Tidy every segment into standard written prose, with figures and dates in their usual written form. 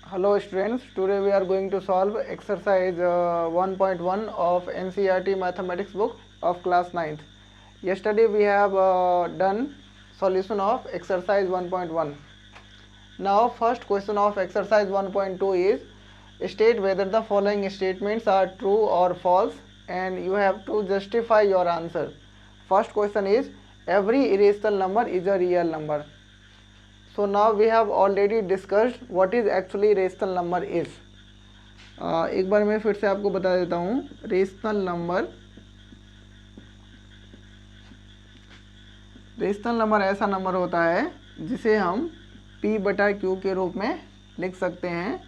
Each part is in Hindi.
Hello students, today we are going to solve exercise 1.1 of NCERT mathematics book of class 9th. Yesterday we have done solution of exercise 1.1. Now first question of exercise 1.2 is state whether the following statements are true or false and you have to justify your answer. First question is every irrational number is a real number. So now we have already discussed what is actually rational number is. एक बार मैं फिर से आपको बता देता हूँ. रेशनल नंबर ऐसा नंबर होता है जिसे हम p बटा q के रूप में लिख सकते हैं,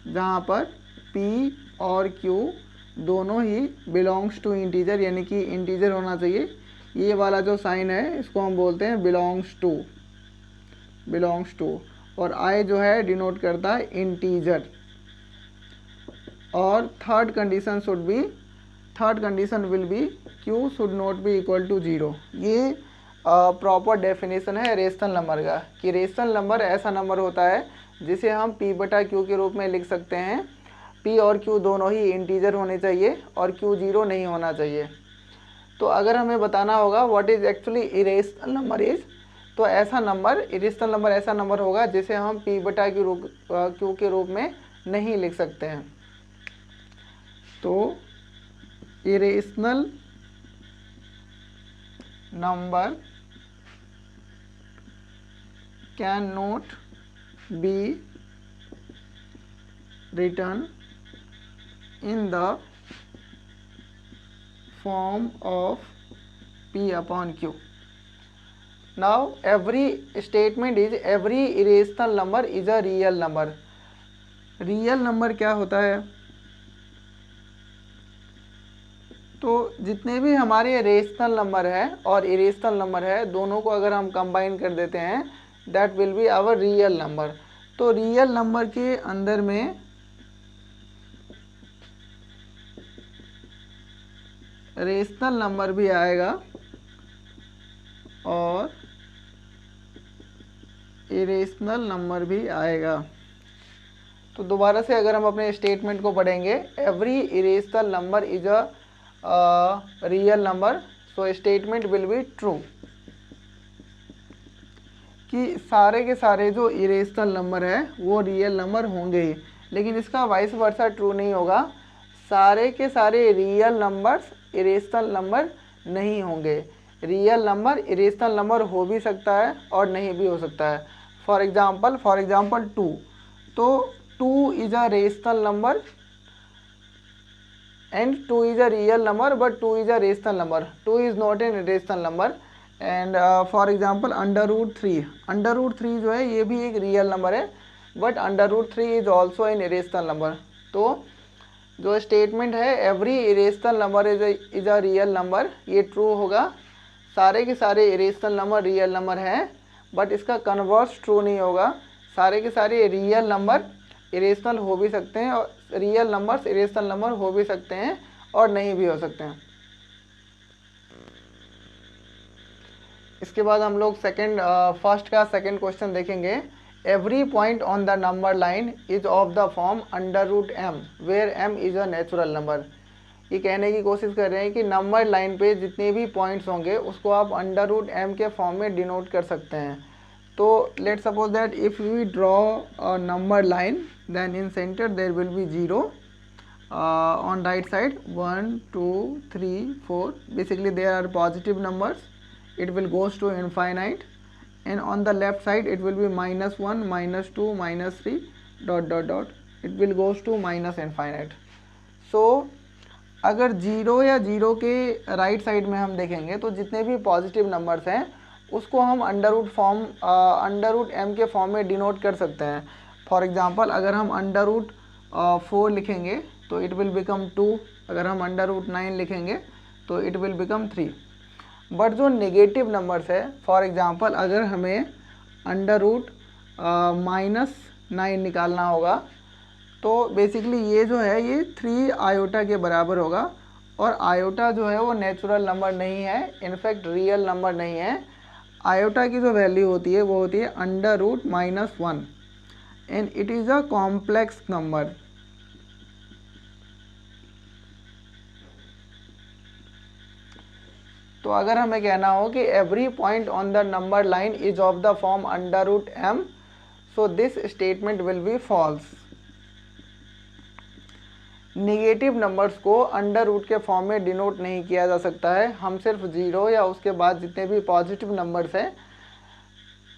जहाँ पर p और q दोनों ही बिलोंग्स टू इंटीजर, यानी कि इंटीजर होना चाहिए. ये वाला जो साइन है इसको हम बोलते हैं बिलोंग्स टू और I जो है डिनोट करता है इंटीजर. और third condition will be q should not be equal to 0. ये प्रॉपर डेफिनेशन है रेशनल नंबर का कि रेशनल नंबर ऐसा नंबर होता है जिसे हम p बटा q के रूप में लिख सकते हैं. p और q दोनों ही इंटीजर होने चाहिए और q 0 नहीं होना चाहिए. तो अगर हमें बताना होगा what is actually irrational number is, तो ऐसा नंबर इरेशनल नंबर ऐसा नंबर होगा जिसे हम p बटा q के रूप में नहीं लिख सकते हैं. तो irrational number can not be written in the form of p upon q. Now every statement is every irrational number is a real number. Real number क्या होता है? तो जितने भी हमारे रेशनल नंबर है और इरेशनल नंबर है दोनों को अगर हम कंबाइन कर देते हैं that will be our real number. तो रियल नंबर के अंदर में रेशनल नंबर भी आएगा और इरेशनल नंबर भी आएगा. तो दोबारा से अगर हम अपने स्टेटमेंट को पढ़ेंगे, every irrational number is a real number, so statement will be true. कि सारे के सारे जो इरेशनल नंबर है वो रियल नंबर होंगे ही, लेकिन इसका वाइस वर्सा ट्रू नहीं होगा. सारे के सारे रियल नंबर्स इरेशनल नंबर नहीं होंगे. रियल नंबर इरेशनल नंबर हो भी सकता है और नहीं भी हो सकता है. For example 2. तो 2 is a rational number and 2 is a real number but 2 is a rational number. 2 is not an irrational number. And for example √3 जो है ये भी एक रियल नंबर है but √3 is also an irrational number. तो जो स्टेटमेंट है every irrational number is a real number, ये ट्रू होगा. सारे के सारे इरेशनल नंबर रियल नंबर हैं बट इसका कन्वर्स ट्रू नहीं होगा. सारे के सारे रियल नंबर इरेशनल हो भी सकते हैं और रियल नंबर्स इरेशनल नंबर हो भी सकते हैं और नहीं भी हो सकते हैं. इसके बाद हम लोग फर्स्ट का सेकंड क्वेश्चन देखेंगे. Every point on the number line is of the form √m where m is a natural number. ये कहने की कोशिश कर रहे हैं कि नंबर लाइन पे जितने भी पॉइंट्स होंगे उसको आप √m के फॉर्म में डिनोट कर सकते हैं. तो let's suppose that if we draw a number line then in centre there will be 0 on right side 1 2 3 4. Basically there are positive numbers, it will goes to infinite, and on the left side it will be -1 -2 -3 ... it will goes to minus infinite. so अगर 0 या 0 के राइट साइड में हम देखेंगे तो जितने भी पॉजिटिव नंबर्स हैं उसको हम √m के फॉर्म में डिनोट कर सकते हैं. फॉर एग्जांपल अगर हम √4 लिखेंगे तो इट विल बिकम 2. अगर हम √9 लिखेंगे तो इट विल बिकम 3. बट जो नेगेटिव नंबर्स है, फॉर एग्जांपल अगर हमें -9 निकालना होगा तो बेसिकली ये जो है ये 3 आयोटा के बराबर होगा. और आयोटा जो है वो नेचुरल नंबर नहीं है, इनफैक्ट रियल नंबर नहीं है. आयोटा की जो वैल्यू होती है वो होती है √-1. and it is a complex number. तो अगर हमें कहना हो कि every point on the number line is of the form under root M, so this statement will be false. Negative numbers को अंडर रूट के फॉर्म में डिनोट नहीं किया जा सकता है। हम सिर्फ जीरो या उसके बाद जितने भी पॉजिटिव नंबर्स हैं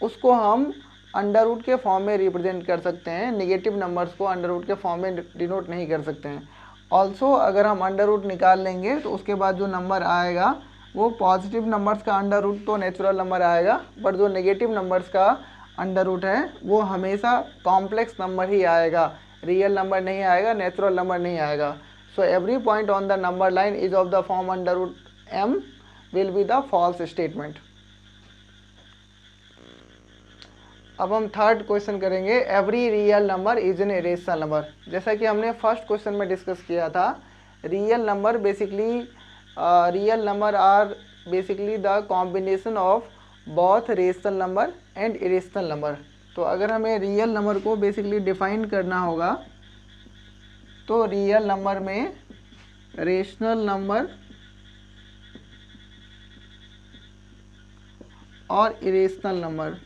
उसको हम अंडर रूट के फॉर्म में रिप्रेजेंट कर सकते हैं, नेगेटिव नंबर्स को अंडर रूट के फॉर्म में डिनोट नहीं कर सकते हैं। ऑल्सो अगर हम अंडर रूट निकाल लेंगे तो उसके बाद जो नंबर आएगा वो पॉजिटिव नंबर्स का अंडर रूट तो नेचुरल नंबर आएगा, बट जो नेगेटिव नंबर्स का अंडर रूट है वो हमेशा कॉम्प्लेक्स नंबर ही आएगा, रियल नंबर नहीं आएगा, नेचुरल नंबर नहीं आएगा। So every point on the number line is of the form under root M will be the false statement. अब हम थर्ड क्वेश्चन करेंगे, every real number is an irrational number. जैसा कि हमने फर्स्ट क्वेश्चन में डिस्कस किया था, real number basically real number are basically the combination of both rational number and irrational number। तो अगर हमें रियल नंबर को बेसिकली डिफाइन करना होगा तो रियल नंबर में रेशनल नंबर और इरेशनल नंबर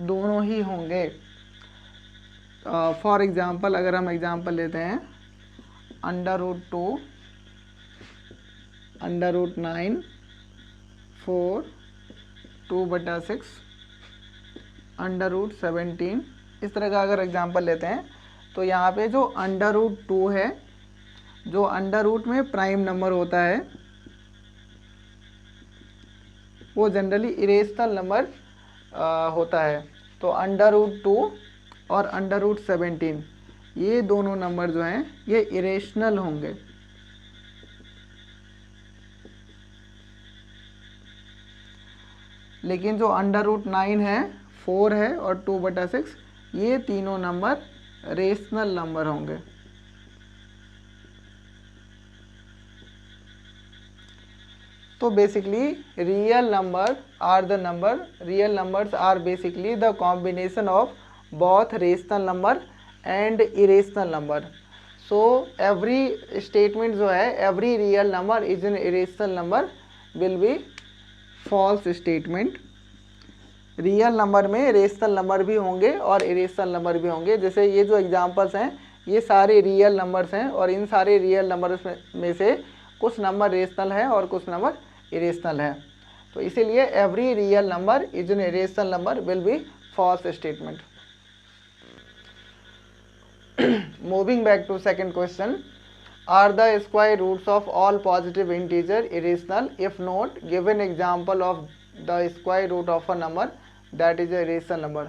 दोनों ही होंगे। फॉर एग्ज़ाम्पल अगर हम एग्ज़ाम्पल लेते हैं under root 2, under root 9, 4, 2/6, under root 17, इस तरह का अगर एग्ज़ाम्पल लेते हैं तो यहाँ पे जो अंडर रूट 2 है, जो अंडर रूट में प्राइम नंबर होता है वो जनरली इरेशनल नंबर होता है। तो अंडर रूट 2 और अंडर रूट 17 ये दोनों नंबर जो हैं ये इरेशनल होंगे। लेकिन जो अंडर रूट 9 है, 4 है और 2/6 ये तीनों नंबर रेशनल नंबर होंगे। तो basically real numbers are basically the combination of both rational number and irrational number। so every statement जो है every real number is an irrational number will be false statement। Real number में रेशनल नंबर भी होंगे और इरेशनल नंबर भी होंगे। जैसे ये जो एग्जांपल्स हैं ये सारे रियल नंबर्स हैं और इन सारे रियल नंबर्स में से कुछ नंबर रेशनल है और कुछ नंबर इरेशनल है। तो इसीलिए every real number is an irrational number will be false statement. Moving back to second question, are the square roots of all positive integer irrational? If not, give an example of the square root of a number that is a irrational number।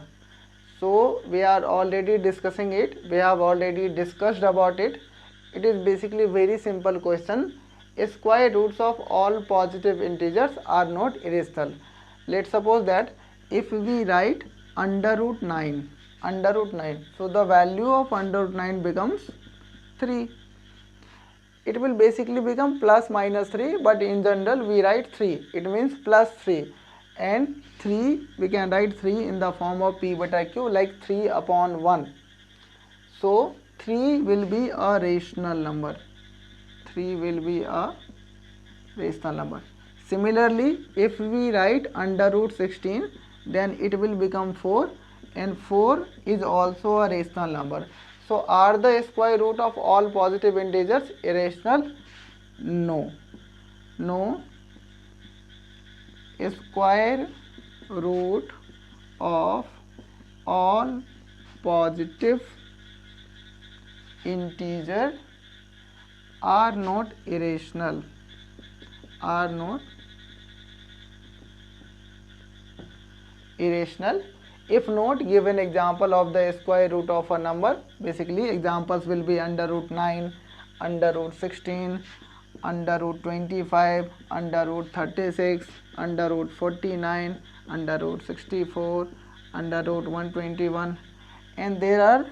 So we are already discussing it, we have already discussed about it। It is basically very simple question। Square roots of all positive integers are not irrational। Let's suppose that if we write under root 9, so the value of under root 9 becomes 3। it will basically become plus minus 3, but in general we write 3, it means plus 3, and 3 we can write 3 in the form of p/q like 3/1। so 3 will be a rational number, 3 will be a rational number। similarly if we write under root 16 then it will become 4, and 4 is also a rational number। so are the square root of all positive integers irrational? No, square root of all positive integer are not irrational, If not, give an example of the square root of a number। basically examples will be under root 9, under root 16, under root 25, under root 36, under root 49, under root 64, under root 121, and there are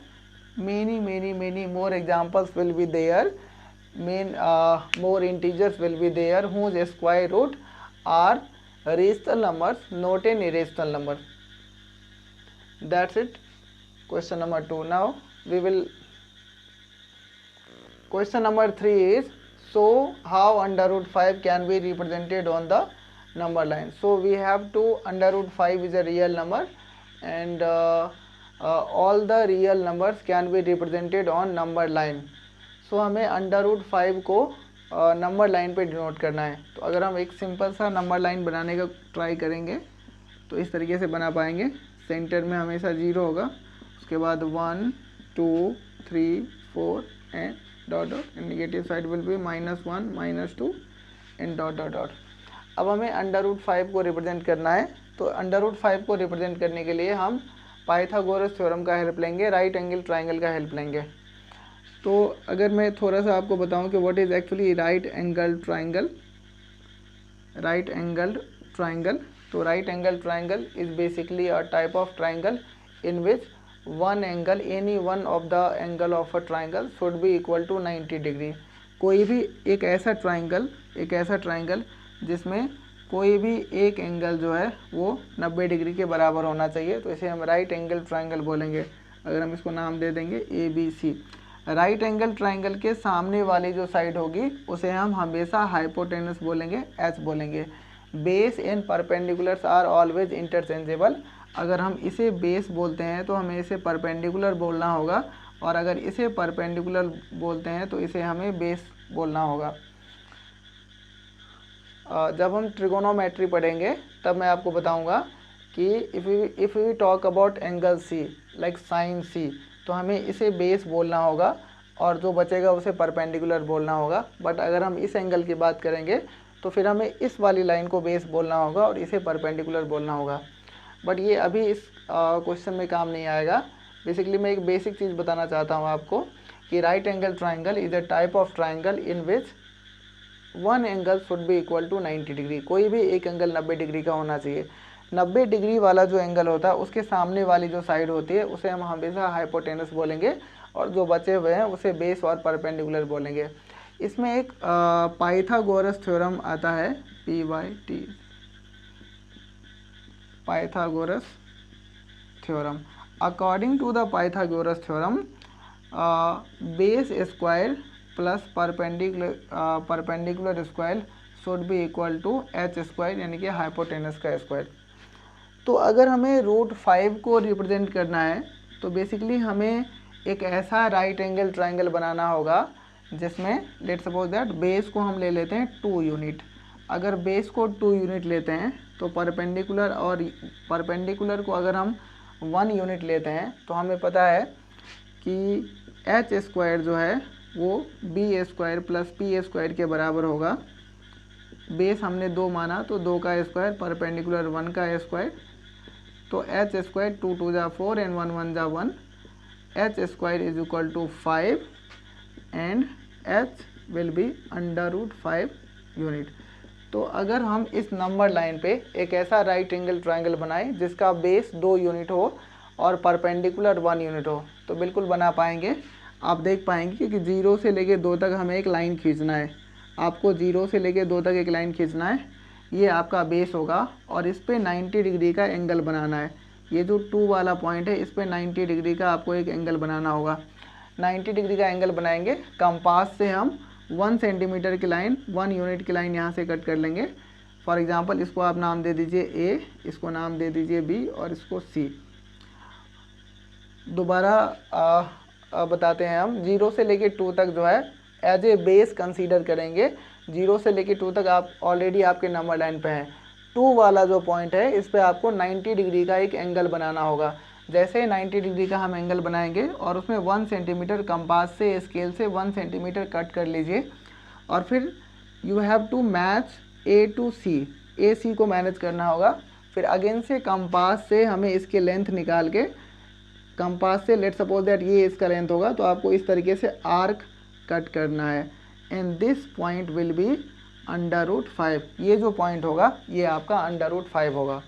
many more examples will be there। more integers will be there whose square root are rational numbers, not an irrational number. That's it. Question number 2. Now we will. Question number 3 is, so how under root 5 can be represented on the number line? So we have to, under root 5 is a real number, and all the real numbers can be represented on number line. So हमें अंडर रूट 5 को नंबर लाइन पे डिनोट करना है. तो अगर हम एक सिंपल सा नंबर लाइन बनाने का ट्राई करेंगे तो इस तरीके से बना पाएंगे. सेंटर में हमेशा 0 होगा, उसके बाद 1 2 3 4 and dot dot, negative side will be -1 -2 and dot dot dot. अब हमें अंडर रूट 5 को रिप्रेजेंट करना है. तो अंडर रूट 5 को रिप्रेजेंट करने के लिए हम पाइथागोरस थ्योरम का हेल्प लेंगे, राइट एंगल ट्राइंगल का हेल्प लेंगे. तो अगर मैं थोड़ा सा आपको बताऊं कि what is actually right angle triangle. Right angle triangle, तो right angle triangle is basically a type of triangle in which one angle, any one of the angle of a triangle should be equal to 90 degree. कोई भी एक ऐसा ट्राइंगल जिसमें कोई भी एक एंगल जो है वो 90 डिग्री के बराबर होना चाहिए, तो इसे हम राइट एंगल ट्राइंगल बोलेंगे. अगर हम इसको नाम दे देंगे ABC. राइट एंगल ट्राइंगल के सामने वाली जो साइड होगी उसे हम हमेशा हाइपोटेनस बोलेंगे, H बोलेंगे. Base and perpendiculars are always interchangeable. अगर हम इसे बेस बोलते हैं तो हमें इसे परपेंडिकुलर बोलना होगा, और अगर इसे परपेंडिकुलर बोलते हैं तो इसे हमें बेस बोलना होगा. जब हम ट्रिगोनोमेट्री पढ़ेंगे तब मैं आपको बताऊंगा कि if we talk about angle C like sine C, तो हमें इसे बेस बोलना होगा और जो बचेगा उसे परपेंडिकुलर बोलना होगा. बट अगर हम इस एंगल की बात करेंगे तो फिर हमें इस वाली लाइन को बेस बोलना होगा और इसे परपेंडिकुलर बोलना होगा. बट ये अभी इस क्वेश्चन में काम नहीं आएगा. बेसिकली मैं एक बेसिक चीज़ बताना चाहता हूँ आपको कि right angle triangle is a type of triangle in which one angle should be equal to 90 degree. कोई भी एक एंगल 90 डिग्री का होना चाहिए. 90 डिग्री वाला जो एंगल होता है उसके सामने वाली जो साइड होती है उसे हम हमेशा हाइपोटेनस बोलेंगे, और जो बचे हुए हैं उसे बेस और परपेंडिकुलर बोलेंगे. इसमें एक पाइथागोरस थ्योरम आता है, PYT, Pythagoras theorem. According to the Pythagoras theorem, base square plus perpendicular square should be equal to H square, यानी कि हाइपोटेनस का स्क्वायर. तो अगर हमें रूट 5 को रिप्रेजेंट करना है तो बेसिकली हमें एक ऐसा राइट एंगल ट्राइंगल बनाना होगा जिसमें लेट्स सपोज दैट बेस को हम ले लेते हैं 2 यूनिट. अगर बेस को 2 यूनिट लेते हैं तो परपेंडिकुलर को अगर हम 1 यूनिट लेते हैं तो हमें पता है कि H स्क्वायर जो है वो B square plus P square के बराबर होगा. बेस हमने 2 माना तो 2 का स्क्वायर, परपेंडिकुलर 1 का स्क्वायर, तो H स्क्वायर 2 2 जा 4 एंड 1 1 जा 1. H square is equal to 5 and H will be under root 5 unit. तो अगर हम इस नंबर लाइन पे एक ऐसा राइट एंगल ट्राइंगल बनाएं जिसका बेस 2 यूनिट हो और परपेंडिकुलर 1 यूनिट हो तो बिल्कुल बना पाएंगे. आप देख पाएंगे कि 0 से लेके 2 तक हमें एक लाइन खींचना है. आपको 0 से लेके 2 तक एक लाइन खींचना है. ये आपका बेस होगा और इस पे 90 डिग्री का एंगल बनाना है. ये जो 2 वाला पॉइंट है इस पे 90 डिग्री का आपको एक एंगल बनाना होगा. 90 डिग्री का एंगल बनाएंगे. कंपास से हम 1 सेंटीमीटर की लाइन, 1 यूनिट की लाइन यहाँ से कट कर लेंगे. फॉर एग्जांपल इसको आप नाम दे दीजिए A, इसको नाम दे दीजिए B और इसको C. दोबारा बताते हैं हम. 0 से लेके 2 तक जो है एज ए बेस कंसीडर करेंगे. 0 से लेके 2 तक आप ऑलरेडी आपके नंबर लाइन पे हैं. 2 वाला जो पॉइंट है इस पे आपको 90 डिग्री का एक एंगल बनाना होगा. जैसे ही 90 डिग्री का हम एंगल बनाएंगे और उसमें 1 सेंटीमीटर कंपास से, स्केल से 1 सेंटीमीटर कट कर लीजिए, और फिर you have to match A to C. AC को मैनेज करना होगा. फिर अगेन से कंपास से हमें इसके लेंथ निकाल के, कंपास से लेट सपोज दैट ये इसका लेंथ होगा, तो आपको इस तरीके से आर्क कट करना है. And this point will be under root 5. ये जो पॉइंट होगा ये आपका अंडर रूट 5 होगा.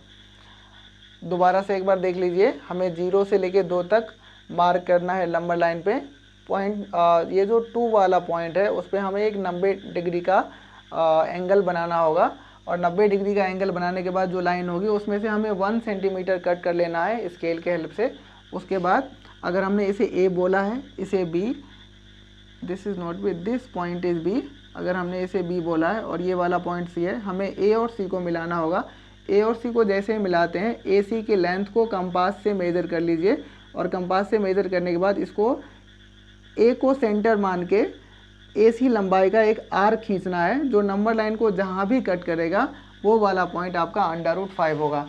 दोबारा से एक बार देख लीजिए. हमें 0 से लेके 2 तक मार्क करना है नंबर लाइन पे पॉइंट. ये जो 2 वाला पॉइंट है उस पर हमें एक 90 डिग्री का एंगल बनाना होगा और 90 डिग्री का एंगल बनाने के बाद जो लाइन होगी उसमें से हमें 1 सेंटीमीटर कट कर लेना है स्केल के हेल्प से। उसके बाद अगर हमने इसे ए बोला है, इसे B, this is not B, this point is B, अगर हमने इसे बी बोला है और ये वाला पॉइंट सी है, हमें ए और सी को मिलाना होगा। ए और सी को जैसे ही मिलाते हैं, ए सी की लेंथ को कंपास से मेज़र कर लीजिए और कंपास से मेज़र करने के बाद इसको ए को सेंटर मान के ए सी लंबाई का एक आर्क खींचना है, जो नंबर लाइन को जहाँ भी कट करेगा वो वाला पॉइंट आपका √5 होगा।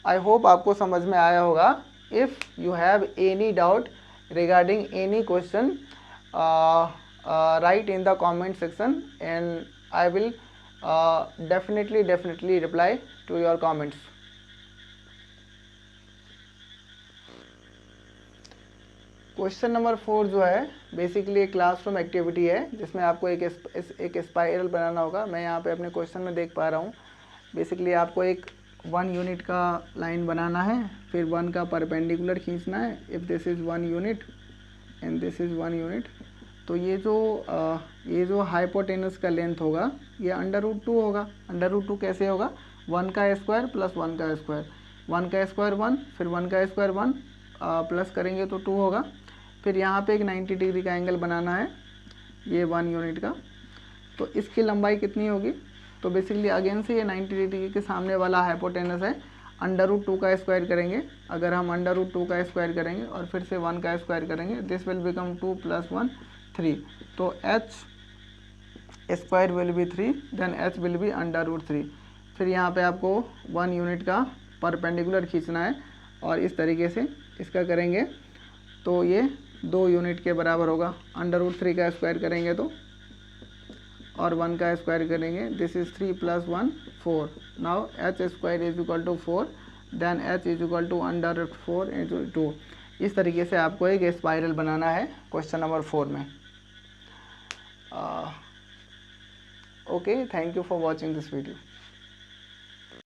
आई होप आपको समझ में आया होगा। If you have any doubt regarding any question, write in the comment section and I will definitely reply to your comments. Question number 4 जो है बेसिकली एक क्लासरूम एक्टिविटी है जिसमें आपको एक स्पाइरल बनाना होगा। मैं यहाँ पे अपने क्वेश्चन में देख पा रहा हूँ। बेसिकली आपको एक 1 यूनिट का लाइन बनाना है, फिर 1 का परपेंडिकुलर खींचना है। If this is 1 unit and this is 1 unit, तो ये जो हाइपोटेनस का लेंथ होगा ये √2 होगा। √2 कैसे होगा? 1 का स्क्वायर प्लस 1 का स्क्वायर, 1 का स्क्वायर 1, फिर 1 का स्क्वायर 1, प्लस करेंगे तो 2 होगा। फिर यहाँ पे एक 90 डिग्री का एंगल बनाना है, ये 1 यूनिट का, तो इसकी लंबाई कितनी होगी? तो बेसिकली अगेन से ये 90 डिग्री के सामने वाला हाइपोटेनस है, √2 का स्क्वायर करेंगे। अगर हम √2 का स्क्वायर करेंगे और फिर से 1 का स्क्वायर करेंगे, दिस विल बिकम 2 + 1 3, तो h square will be 3, then h will be √3। फिर यहाँ पे आपको 1 यूनिट का परपेंडिकुलर खींचना है और इस तरीके से इसका करेंगे तो ये 2 यूनिट के बराबर होगा। √3 का स्क्वायर करेंगे तो, और 1 का स्क्वायर करेंगे, this is 3 + 1 4। Now h square is equal to 4, then h is equal to √4 × 2। इस तरीके से आपको एक स्पाइरल बनाना है क्वेश्चन नंबर 4 में। Okay, thank you for watching this video.